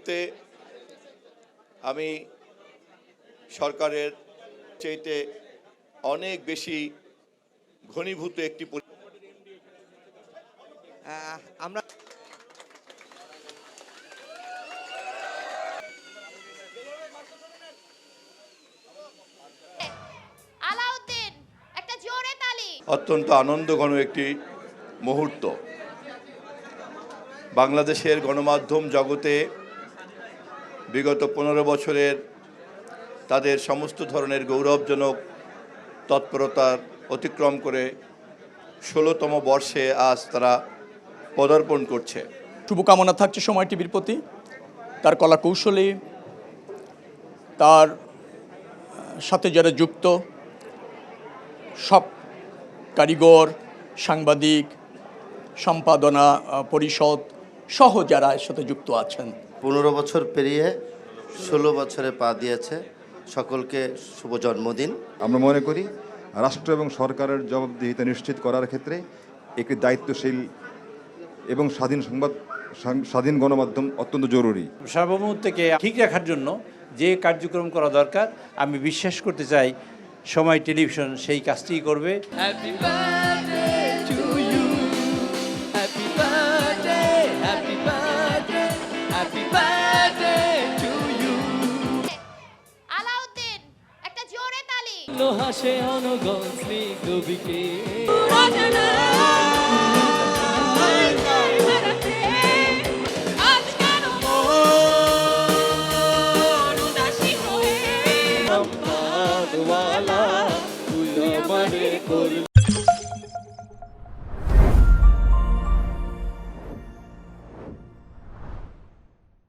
মুহূর্তে আমি সরকারের চাইতে অনেক বেশি ঘনীভূত একটি আমরা আলাউদ্দিন একটা জোরে তালি। অত্যন্ত আনন্দঘন একটি মুহূর্ত। বাংলাদেশের গণমাধ্যম জগতে বিগত 15 বছরের তাদের সমস্ত ধরনের গৌরবজনক তৎপরতার অতিক্রম করে 16তম বর্ষে আজ তারা পদার্পণ করছে। শুভকামনা থাকছে সময় টিভির প্রতি, তার কলা কৌশলী, তার সাথে যারা যুক্ত সব কারিগর, সাংবাদিক, সম্পাদনা পরিষদ সহ যারা এর সাথে যুক্ত আছেন। 15 বছর পেরিয়ে 16 বছরে পা দিয়েছে। সকলকে শুভ জন্মদিন। আমরা মনে করি রাষ্ট্র এবং সরকারের জবাবদিহিতা নিশ্চিত করার ক্ষেত্রে একটি দায়িত্বশীল এবং স্বাধীন গণমাধ্যম অত্যন্ত জরুরি। সার্বভৌমত্বকে ঠিক রাখার জন্য যে কার্যক্রম করা দরকার আমি বিশ্বাস করতে চাই সময় টেলিভিশন সেই কাজটিই করবে। Happy birthday to you, happy birthday, happy birthday, happy birthday to you. Alauddin একটা জোরে তালি। লোহাসে অনগণ স্নিগ্ধ বিকে